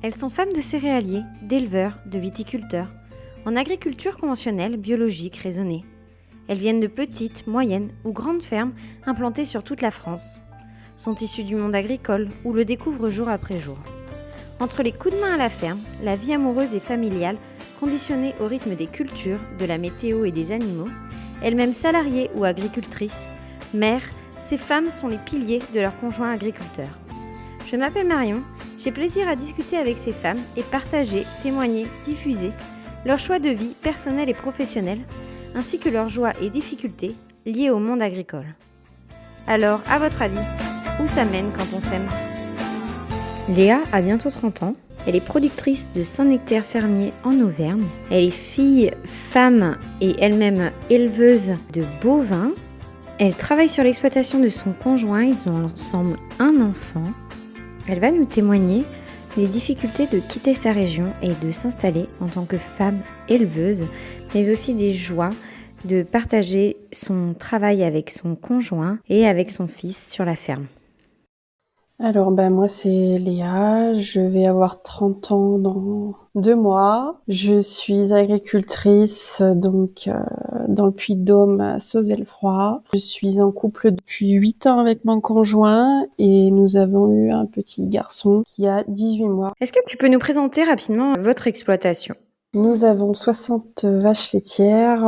Elles sont femmes de céréaliers, d'éleveurs, de viticulteurs, en agriculture conventionnelle, biologique, raisonnée. Elles viennent de petites, moyennes ou grandes fermes implantées sur toute la France. Sont issues du monde agricole ou le découvrent jour après jour. Entre les coups de main à la ferme, la vie amoureuse et familiale, conditionnée au rythme des cultures, de la météo et des animaux, elles-mêmes salariées ou agricultrices, mères, ces femmes sont les piliers de leurs conjoints agriculteurs. Je m'appelle Marion, j'ai plaisir à discuter avec ces femmes et partager, témoigner, diffuser leurs choix de vie personnels et professionnels, ainsi que leurs joies et difficultés liées au monde agricole. Alors, à votre avis, où ça mène quand on s'aime ? Léa a bientôt 30 ans. Elle est productrice de 100 hectares fermiers en Auvergne. Elle est fille, femme et elle-même éleveuse de bovins. Elle travaille sur l'exploitation de son conjoint. Ils ont ensemble un enfant. Elle va nous témoigner des difficultés de quitter sa région et de s'installer en tant que femme éleveuse, mais aussi des joies de partager son travail avec son conjoint et avec son fils sur la ferme. Alors moi c'est Léa, je vais avoir 30 ans dans 2 mois. Je suis agricultrice dans le Puy-de-Dôme à Sauzay-le-Froid. Je suis en couple depuis 8 ans avec mon conjoint et nous avons eu un petit garçon qui a 18 mois. Est-ce que tu peux nous présenter rapidement votre exploitation ? Nous avons 60 vaches laitières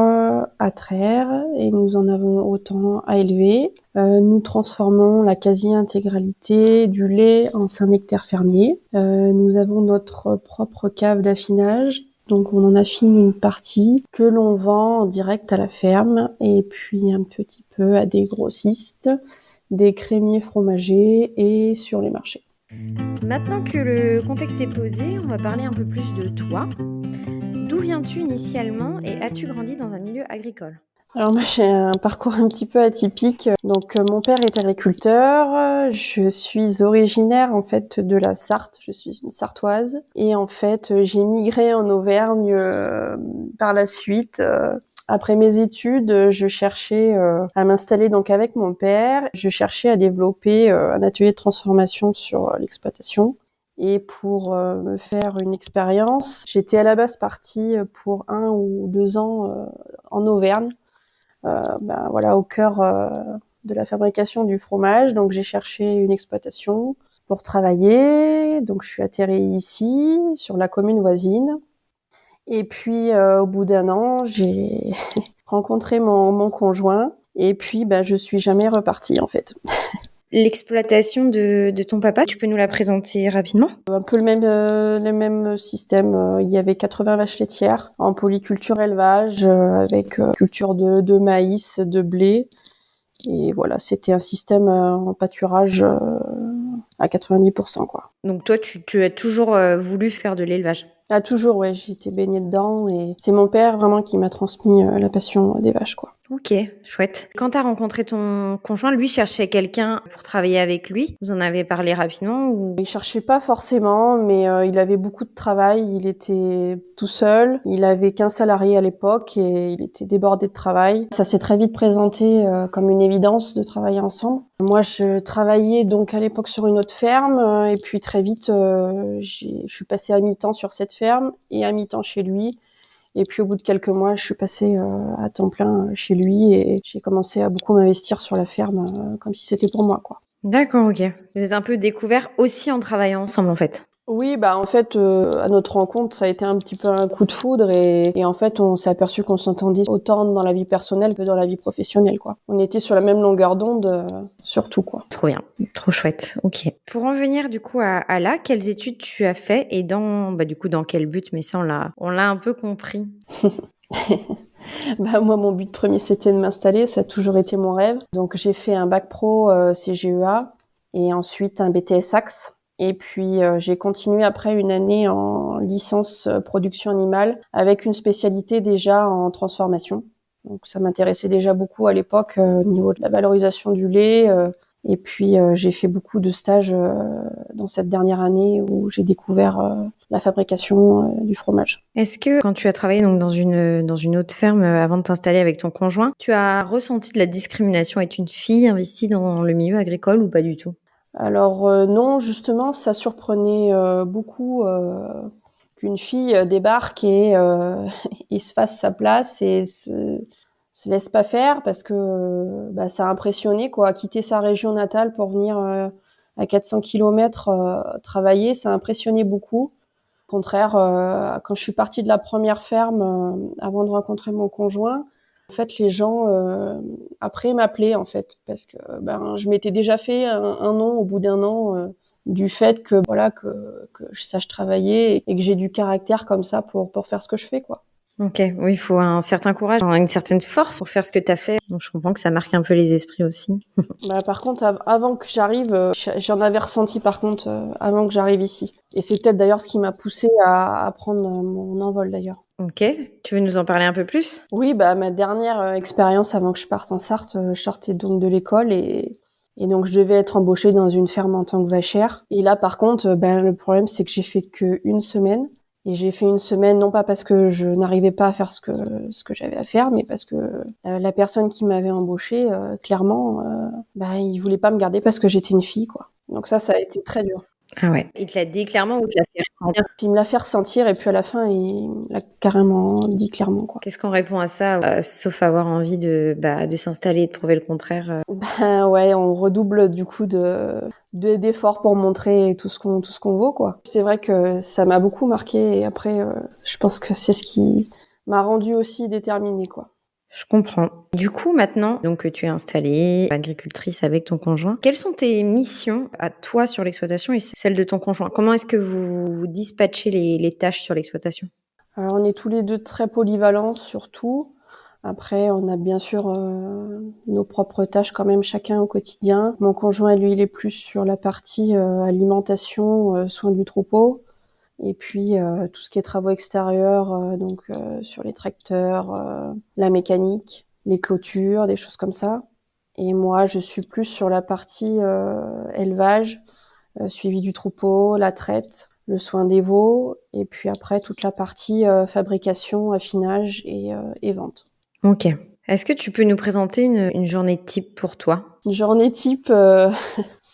à traire et nous en avons autant à élever. Nous transformons la quasi-intégralité du lait en 5 hectares fermiers. Nous avons notre propre cave d'affinage, donc on en affine une partie que l'on vend en direct à la ferme et puis un petit peu à des grossistes, des crémiers fromagers et sur les marchés. Maintenant que le contexte est posé, on va parler un peu plus de toi. D'où viens-tu initialement et as-tu grandi dans un milieu agricole ? Alors moi j'ai un parcours un petit peu atypique. Donc mon père est agriculteur, je suis originaire en fait de la Sarthe, je suis une Sartoise et en fait j'ai migré en Auvergne par la suite. Après mes études, je cherchais à m'installer donc avec mon père, je cherchais à développer un atelier de transformation sur l'exploitation. Et pour me faire une expérience, j'étais à la base partie pour 1 ou 2 ans en Auvergne. Au cœur de la fabrication du fromage. Donc j'ai cherché une exploitation pour travailler. Donc je suis atterrie ici, sur la commune voisine. Et puis au bout d'1 an, j'ai rencontré mon conjoint. Et puis je suis jamais repartie en fait. L'exploitation de ton papa, tu peux nous la présenter rapidement ? Un peu le même système. Il y avait 80 vaches laitières en polyculture élevage avec culture de maïs, de blé. Et voilà, c'était un système en pâturage à 90%, quoi. Donc toi, tu as toujours voulu faire de l'élevage ? Ah, toujours, ouais, j'ai été baignée dedans et c'est mon père vraiment qui m'a transmis la passion des vaches, quoi. Ok, chouette. Quand tu as rencontré ton conjoint, lui cherchait quelqu'un pour travailler avec lui. Vous en avez parlé rapidement ou... Il cherchait pas forcément, mais il avait beaucoup de travail. Il était tout seul. Il avait qu'un salarié à l'époque et il était débordé de travail. Ça s'est très vite présenté comme une évidence de travailler ensemble. Moi, je travaillais donc à l'époque sur une autre ferme et puis très vite, je suis passée à mi-temps sur cette ferme et à mi-temps chez lui. Et puis au bout de quelques mois, je suis passée à temps plein chez lui et j'ai commencé à beaucoup m'investir sur la ferme comme si c'était pour moi, quoi. D'accord, ok. Vous êtes un peu découverts aussi en travaillant ensemble, en fait. Oui, en fait, à notre rencontre, ça a été un petit peu un coup de foudre et en fait, on s'est aperçu qu'on s'entendait autant dans la vie personnelle que dans la vie professionnelle, quoi. On était sur la même longueur d'onde, surtout, quoi. Trop bien, trop chouette, ok. Pour en venir du coup à là, quelles études tu as fait et dans quel but ? Mais ça, on l'a un peu compris. Moi, mon but premier, c'était de m'installer. Ça a toujours été mon rêve. Donc, j'ai fait un bac pro CGEA et ensuite un BTS Axe. Et puis, j'ai continué après une année en licence production animale avec une spécialité déjà en transformation. Donc, ça m'intéressait déjà beaucoup à l'époque au niveau de la valorisation du lait. Et puis, j'ai fait beaucoup de stages dans cette dernière année où j'ai découvert la fabrication du fromage. Est-ce que quand tu as travaillé donc dans une autre ferme avant de t'installer avec ton conjoint, tu as ressenti de la discrimination? Être une fille investie dans le milieu agricole ou pas du tout? Alors non, justement, ça surprenait beaucoup qu'une fille débarque et et se fasse sa place et se laisse pas faire parce que bah, ça a impressionné quoi. Quitter sa région natale pour venir à 400 kilomètres travailler, ça a impressionné beaucoup. Au contraire, quand je suis partie de la première ferme, avant de rencontrer mon conjoint, en fait, les gens après m'appelaient en fait parce que ben je m'étais déjà fait un nom au bout d'un an du fait que voilà que je sache travailler et que j'ai du caractère comme ça pour faire ce que je fais quoi. Ok, oui, il faut un certain courage, une certaine force pour faire ce que tu as fait. Donc, je comprends que ça marque un peu les esprits aussi. Bah, par contre, avant que j'arrive, j'en avais ressenti par contre avant que j'arrive ici. Et c'est peut-être d'ailleurs ce qui m'a poussée à prendre mon envol d'ailleurs. Ok, tu veux nous en parler un peu plus? Oui, bah ma dernière expérience avant que je parte en Sarthe, je sortais donc de l'école et donc je devais être embauchée dans une ferme en tant que vachère. Et là, par contre, ben le problème c'est que j'ai fait qu'une semaine. Et j'ai fait une semaine non pas parce que je n'arrivais pas à faire ce que j'avais à faire, mais parce que la personne qui m'avait embauchée, clairement, bah il voulait pas me garder parce que j'étais une fille, quoi. Donc ça a été très dur. Ah ouais. Il te l'a dit clairement ou tu l'as fait ressentir? Puis il me l'a fait ressentir et puis à la fin, il me l'a carrément dit clairement, quoi. Qu'est-ce qu'on répond à ça, sauf avoir envie de s'installer et de prouver le contraire? Ben ouais, on redouble du coup d'efforts pour montrer tout ce qu'on vaut, quoi. C'est vrai que ça m'a beaucoup marqué et après, je pense que c'est ce qui m'a rendue aussi déterminée, quoi. Je comprends. Du coup, maintenant, donc que tu es installée, agricultrice avec ton conjoint, quelles sont tes missions à toi sur l'exploitation et celles de ton conjoint? Comment est-ce que vous dispatchez les tâches sur l'exploitation? Alors on est tous les deux très polyvalents sur tout. Après, on a bien sûr nos propres tâches quand même chacun au quotidien. Mon conjoint, lui, il est plus sur la partie alimentation, soins du troupeau. Et puis tout ce qui est travaux extérieurs, donc sur les tracteurs, la mécanique, les clôtures, des choses comme ça. Et moi, je suis plus sur la partie élevage, suivi du troupeau, la traite, le soin des veaux, et puis après toute la partie fabrication, affinage et vente. Ok. Est-ce que tu peux nous présenter une journée type pour toi? Une journée type,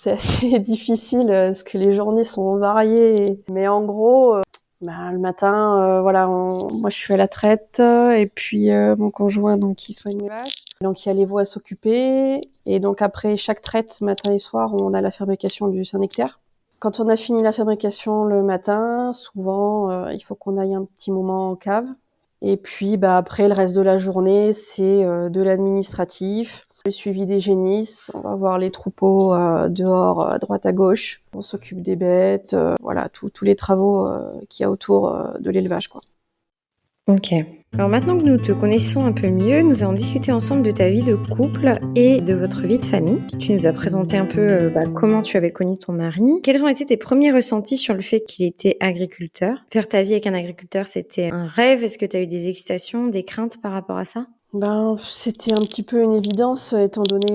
c'est assez difficile parce que les journées sont variées. Mais en gros, bah, le matin, voilà, moi je suis à la traite et puis mon conjoint donc il soigne les vaches. Donc il y a les veaux à s'occuper et donc après chaque traite, matin et soir, on a la fabrication du Saint-Nectaire. Quand on a fini la fabrication le matin, souvent il faut qu'on aille un petit moment en cave. Et puis bah après le reste de la journée, c'est de l'administratif, le suivi des génisses, on va voir les troupeaux dehors, à droite à gauche. On s'occupe des bêtes, voilà, tous les travaux qu'il y a autour de l'élevage, quoi. Ok. Alors maintenant que nous te connaissons un peu mieux, nous allons discuter ensemble de ta vie de couple et de votre vie de famille. Tu nous as présenté un peu comment tu avais connu ton mari. Quels ont été tes premiers ressentis sur le fait qu'il était agriculteur? Faire ta vie avec un agriculteur, c'était un rêve? Est-ce que tu as eu des excitations, des craintes par rapport à ça? Ben, c'était un petit peu une évidence étant donné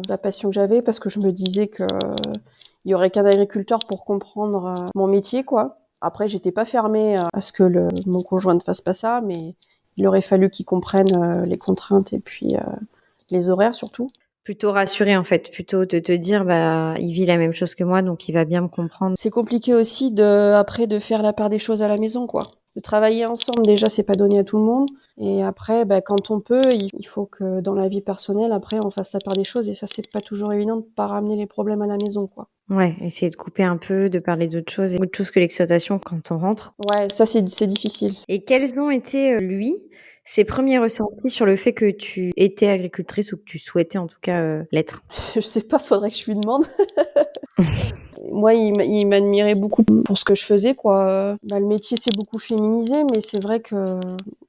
la passion que j'avais parce que je me disais que il y aurait qu'un agriculteur pour comprendre mon métier, quoi. Après, j'étais pas fermée à ce que mon conjoint ne fasse pas ça, mais il aurait fallu qu'il comprenne les contraintes et puis les horaires surtout. Plutôt rassuré en fait, plutôt de te dire il vit la même chose que moi donc il va bien me comprendre. C'est compliqué aussi après de faire la part des choses à la maison, quoi. De travailler ensemble, déjà, c'est pas donné à tout le monde. Et après, quand on peut, il faut que dans la vie personnelle, après, on fasse la part des choses. Et ça, c'est pas toujours évident de pas ramener les problèmes à la maison, quoi. Ouais, essayer de couper un peu, de parler d'autres choses, et autre chose que l'exploitation quand on rentre. Ouais, ça, c'est difficile. Et quels ont été, lui, ses premiers ressentis sur le fait que tu étais agricultrice ou que tu souhaitais en tout cas, l'être? Je sais pas, faudrait que je lui demande. Moi, il m'admirait beaucoup pour ce que je faisais, quoi. Le métier s'est beaucoup féminisé, mais c'est vrai que...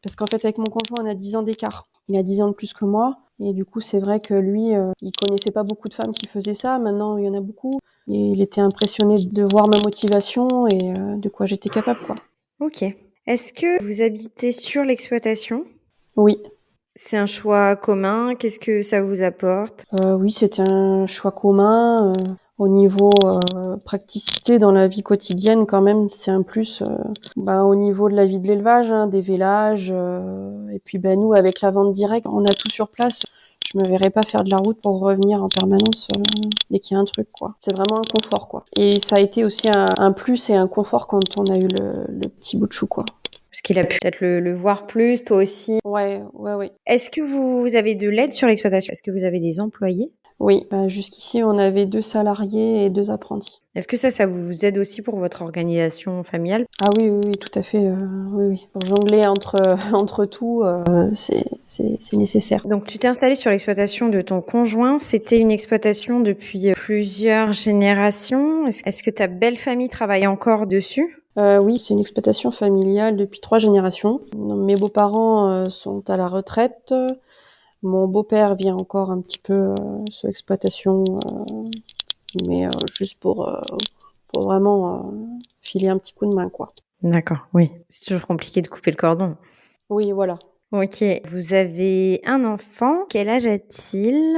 Parce qu'en fait, avec mon conjoint, on a 10 ans d'écart. Il a 10 ans de plus que moi. Et du coup, c'est vrai que lui, il connaissait pas beaucoup de femmes qui faisaient ça. Maintenant, il y en a beaucoup. Et il était impressionné de voir ma motivation et de quoi j'étais capable, quoi. OK. Est-ce que vous habitez sur l'exploitation? Oui. C'est un choix commun? Qu'est-ce que ça vous apporte? Oui, c'était un choix commun. Au niveau praticité dans la vie quotidienne, quand même, c'est un plus. Au niveau de la vie de l'élevage, hein, des vélages, et puis nous, avec la vente directe, on a tout sur place. Je me verrais pas faire de la route pour revenir en permanence dès qu'il y a un truc, quoi. C'est vraiment un confort, quoi. Et ça a été aussi un plus et un confort quand on a eu le petit bout de chou, quoi. Parce qu'il a pu peut-être le voir plus, toi aussi. Ouais. Est-ce que vous avez de l'aide sur l'exploitation? Est-ce que vous avez des employés? Oui, jusqu'ici, on avait 2 salariés et 2 apprentis. Est-ce que ça vous aide aussi pour votre organisation familiale? Ah oui, tout à fait, oui. Pour jongler entre tout, c'est nécessaire. Donc tu t'es installée sur l'exploitation de ton conjoint. C'était une exploitation depuis plusieurs générations. Est-ce que ta belle famille travaille encore dessus? Oui, c'est une exploitation familiale depuis 3 générations. Mes beaux-parents sont à la retraite. Mon beau-père vient encore un petit peu sur l'exploitation, mais juste pour vraiment filer un petit coup de main, quoi. D'accord, oui. C'est toujours compliqué de couper le cordon. Oui, voilà. Ok. Vous avez un enfant. Quel âge a-t-il?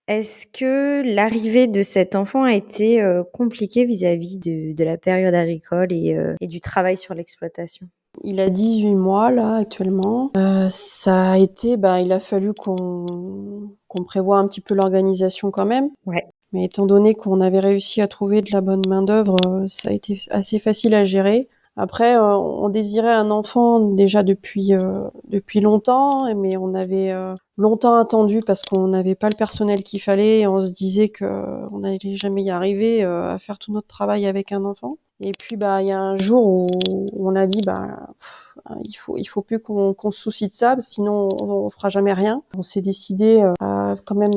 Est-ce que l'arrivée de cet enfant a été compliquée vis-à-vis de la période agricole et du travail sur l'exploitation? Il a 18 mois là actuellement. Ça a été, il a fallu qu'on prévoie un petit peu l'organisation quand même. Ouais. Mais étant donné qu'on avait réussi à trouver de la bonne main-d'œuvre, ça a été assez facile à gérer. Après, on désirait un enfant déjà depuis longtemps, mais on avait longtemps attendu parce qu'on n'avait pas le personnel qu'il fallait et on se disait qu'on n'allait jamais y arriver à faire tout notre travail avec un enfant. Et puis il y a un jour où on a dit il faut plus qu'on se soucie de ça, sinon on fera jamais rien. On s'est décidé à quand même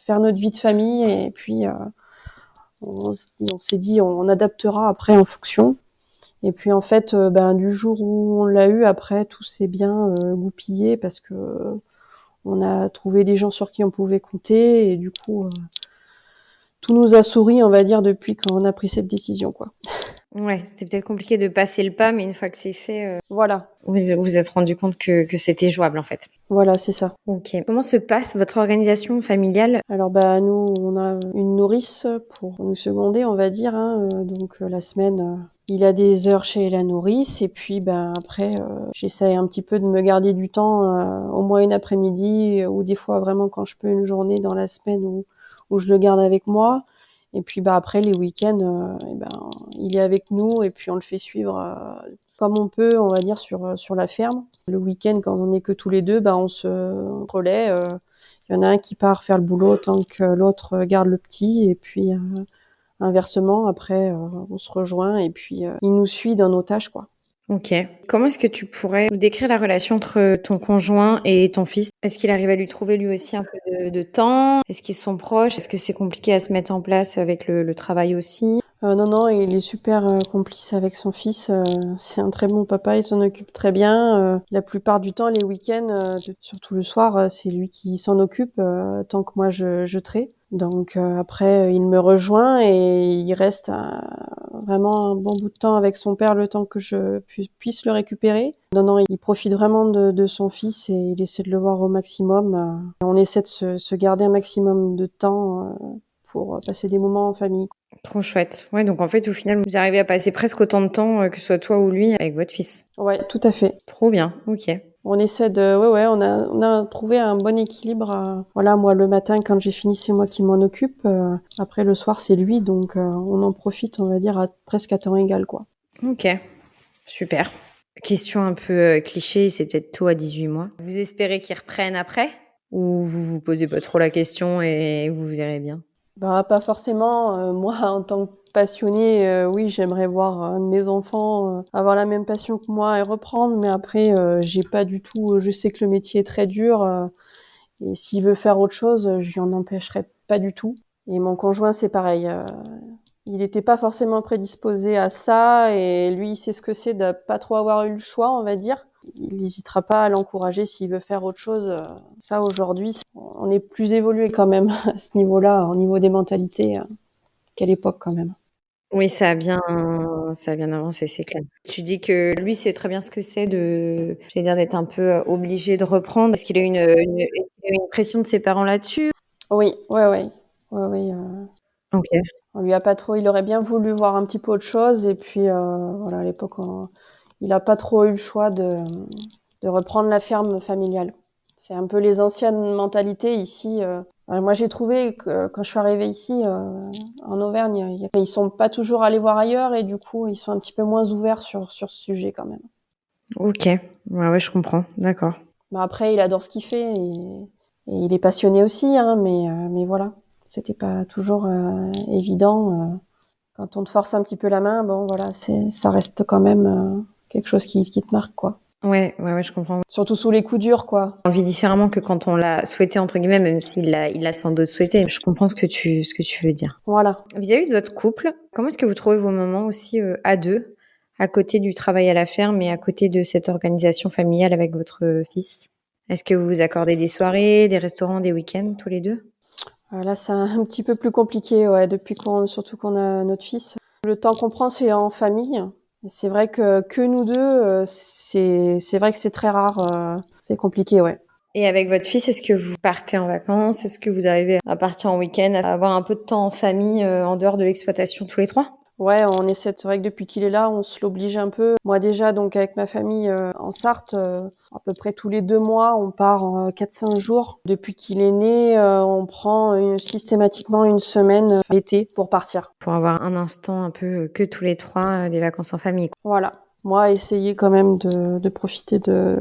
faire notre vie de famille et puis on s'est dit on adaptera après en fonction. Et puis en fait, du jour où on l'a eu, après tout s'est bien goupillé parce que on a trouvé des gens sur qui on pouvait compter et du coup tout nous a souri, on va dire, depuis quand on a pris cette décision, quoi. Ouais, c'était peut-être compliqué de passer le pas, mais une fois que c'est fait, Voilà, vous vous êtes rendu compte que c'était jouable en fait. voilà, c'est ça. Ok. Comment se passe votre organisation familiale? Alors nous, on a une nourrice pour nous seconder, on va dire, hein, donc la semaine, il a des heures chez la nourrice et puis après, j'essaye un petit peu de me garder du temps, au moins une après-midi ou des fois vraiment quand je peux une journée dans la semaine où je le garde avec moi. Et puis après les week-ends, il est avec nous et puis on le fait suivre comme on peut, on va dire sur la ferme. Le week-end, quand on n'est que tous les deux, on se relaie. Il y en a un qui part faire le boulot tant que l'autre garde le petit et puis inversement après on se rejoint et puis il nous suit dans nos tâches, quoi. Ok. Comment est-ce que tu pourrais nous décrire la relation entre ton conjoint et ton fils? Est-ce qu'il arrive à lui trouver lui aussi un peu de temps? Est-ce qu'ils sont proches? Est-ce que c'est compliqué à se mettre en place avec le travail aussi? Non, il est super complice avec son fils. C'est un très bon papa, il s'en occupe très bien. La plupart du temps, les week-ends, surtout le soir, c'est lui qui s'en occupe tant que moi je trais. Donc après, il me rejoint et il reste vraiment un bon bout de temps avec son père le temps que je puisse le récupérer. Non, il profite vraiment de son fils et il essaie de le voir au maximum. On essaie de se garder un maximum de temps pour passer des moments en famille. Trop chouette. Ouais, donc en fait, au final, vous arrivez à passer presque autant de temps que ce soit toi ou lui avec votre fils. Ouais, tout à fait. Trop bien. Ok. On essaie on a trouvé un bon équilibre. Voilà, moi le matin quand j'ai fini, c'est moi qui m'en occupe. Après le soir, c'est lui, donc on en profite, on va dire, presque à temps égal, quoi. Ok. Super. Question un peu cliché, c'est peut-être tôt à 18 mois. Vous espérez qu'ils reprennent après? Ou vous vous posez pas trop la question et vous verrez bien? Pas forcément. Moi, en tant que passionnée, oui, j'aimerais voir un de mes enfants avoir la même passion que moi et reprendre. Mais après, j'ai pas du tout. Je sais que le métier est très dur et s'il veut faire autre chose, je lui en empêcherai pas du tout. Et mon conjoint, c'est pareil. Il n'était pas forcément prédisposé à ça et lui, il sait ce que c'est de pas trop avoir eu le choix, on va dire. Il n'hésitera pas à l'encourager s'il veut faire autre chose. Ça, aujourd'hui, on est plus évolué quand même à ce niveau-là, au niveau des mentalités, qu'à l'époque quand même. Oui, ça a bien avancé, c'est clair. Tu dis que lui, c'est très bien ce que c'est j'allais dire, d'être un peu obligé de reprendre. Est-ce qu'il a est-ce qu'il a une pression de ses parents là-dessus? Oui, ouais. Ouais. Ok. On lui a pas trop. Il aurait bien voulu voir un petit peu autre chose et puis voilà, à l'époque, il a pas trop eu le choix de reprendre la ferme familiale. C'est un peu les anciennes mentalités ici. Moi, j'ai trouvé que quand je suis arrivée ici, en Auvergne, ils sont pas toujours allés voir ailleurs et du coup, ils sont un petit peu moins ouverts sur ce sujet quand même. Ok, ouais, je comprends, d'accord. Mais après, il adore ce qu'il fait et il est passionné aussi, hein, mais voilà. C'était pas toujours évident. Quand on te force un petit peu la main, bon, voilà, ça reste quand même quelque chose qui te marque, quoi. Ouais, je comprends. Surtout sous les coups durs, quoi. On vit différemment que quand on l'a souhaité, entre guillemets, même s'il l'a sans doute souhaité. Je comprends ce que tu veux dire. Voilà. Vis-à-vis de votre couple, comment est-ce que vous trouvez vos moments aussi à deux, à côté du travail à la ferme et à côté de cette organisation familiale avec votre fils? Est-ce que vous vous accordez des soirées, des restaurants, des week-ends tous les deux? Là, c'est un petit peu plus compliqué, ouais, surtout qu'on a notre fils. Le temps qu'on prend, c'est en famille. Et c'est vrai que nous deux, c'est vrai que c'est très rare. C'est compliqué, ouais. Et avec votre fils, est-ce que vous partez en vacances? Est-ce que vous arrivez à partir en week-end, à avoir un peu de temps en famille en dehors de l'exploitation tous les trois? Ouais, c'est vrai que depuis qu'il est là, on se l'oblige un peu. Moi déjà, donc avec ma famille en Sarthe, à peu près tous les 2 mois, on part 4-5 jours. Depuis qu'il est né, on prend systématiquement une semaine l'été pour partir. Pour avoir un instant un peu que tous les trois, des vacances en famille, quoi. Voilà. Moi, essayer quand même de profiter de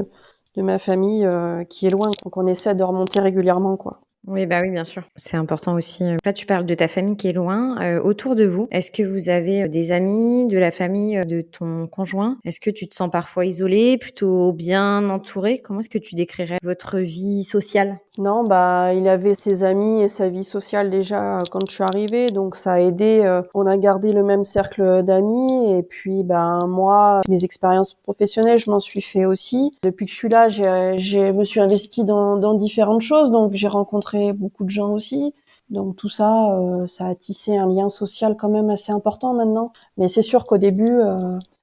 ma famille qui est loin, donc on essaie de remonter régulièrement, quoi. Oui, bah oui, bien sûr. C'est important aussi. Là, tu parles de ta famille qui est loin. Autour de vous, est-ce que vous avez des amis, de la famille de ton conjoint? Est-ce que tu te sens parfois isolée, plutôt bien entourée? Comment est-ce que tu décrirais votre vie sociale? Non, bah, il avait ses amis et sa vie sociale déjà quand je suis arrivée, donc ça a aidé. On a gardé le même cercle d'amis et puis, ben moi, mes expériences professionnelles, je m'en suis fait aussi. Depuis que je suis là, je me suis investie dans différentes choses, donc j'ai rencontré beaucoup de gens aussi. Donc tout ça, ça a tissé un lien social quand même assez important maintenant. Mais c'est sûr qu'au début,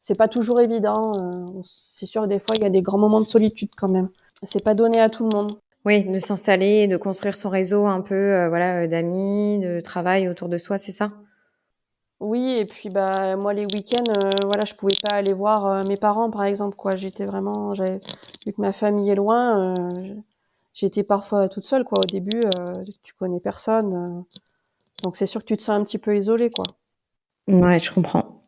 c'est pas toujours évident. C'est sûr que des fois, il y a des grands moments de solitude quand même. C'est pas donné à tout le monde. Oui, de s'installer, de construire son réseau un peu, d'amis, de travail autour de soi, c'est ça? Oui, et puis bah moi les week-ends, voilà, je pouvais pas aller voir mes parents par exemple, quoi. J'avais vu que ma famille est loin, j'étais parfois toute seule, quoi. Au début, tu connais personne, donc c'est sûr que tu te sens un petit peu isolée, quoi. Ouais, je comprends.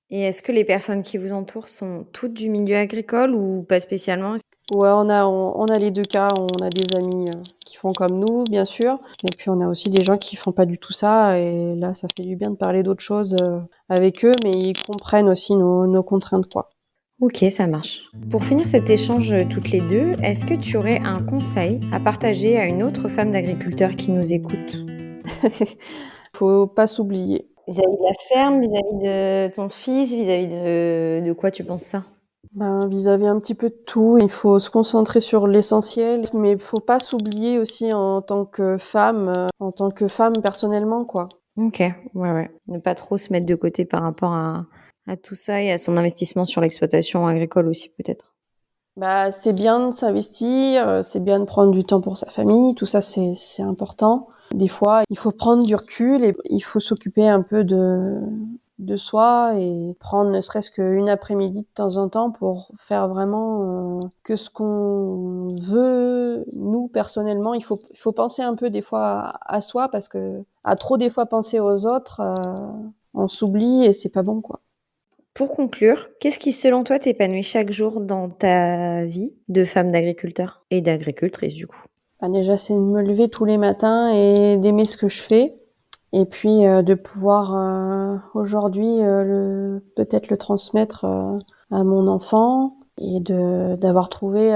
Et est-ce que les personnes qui vous entourent sont toutes du milieu agricole ou pas spécialement? Ouais, on a les 2 cas. On a des amis qui font comme nous, bien sûr, et puis on a aussi des gens qui font pas du tout ça, et là, ça fait du bien de parler d'autres choses avec eux, mais ils comprennent aussi nos contraintes, quoi. Ok, ça marche. Pour finir cet échange toutes les deux, est-ce que tu aurais un conseil à partager à une autre femme d'agriculteur qui nous écoute? Faut pas s'oublier. Vis-à-vis de la ferme, vis-à-vis de ton fils, vis-à-vis de quoi tu penses ça? Ben, vis-à-vis un petit peu de tout, il faut se concentrer sur l'essentiel, mais il faut pas s'oublier aussi en tant que femme personnellement, quoi. Ok, ouais. Ne pas trop se mettre de côté par rapport à tout ça et à son investissement sur l'exploitation agricole aussi, peut-être. Bah, c'est bien de s'investir, c'est bien de prendre du temps pour sa famille, tout ça c'est important. Des fois, il faut prendre du recul et il faut s'occuper un peu de soi et prendre ne serait-ce qu'une après-midi de temps en temps pour faire vraiment que ce qu'on veut, nous, personnellement. Il faut penser un peu des fois à soi parce que à trop des fois penser aux autres, on s'oublie et c'est pas bon, quoi. Pour conclure, qu'est-ce qui, selon toi, t'épanouit chaque jour dans ta vie de femme d'agriculteur et d'agricultrice, du coup? Bah, déjà, c'est de me lever tous les matins et d'aimer ce que je fais. Et puis de pouvoir aujourd'hui peut-être le transmettre à mon enfant et d'avoir trouvé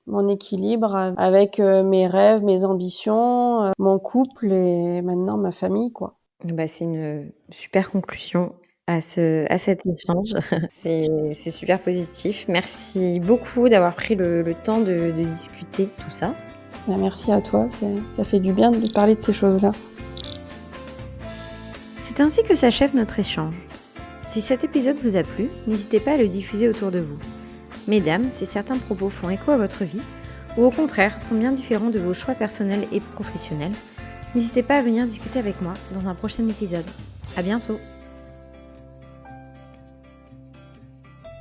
mon équilibre avec mes rêves, mes ambitions, mon couple et maintenant ma famille, quoi. Bah, c'est une super conclusion à cet échange. C'est super positif. Merci beaucoup d'avoir pris le temps de discuter tout ça. Bah, merci à toi, ça fait du bien de parler de ces choses-là. C'est ainsi que s'achève notre échange. Si cet épisode vous a plu, n'hésitez pas à le diffuser autour de vous. Mesdames, si certains propos font écho à votre vie, ou au contraire sont bien différents de vos choix personnels et professionnels, n'hésitez pas à venir discuter avec moi dans un prochain épisode. À bientôt!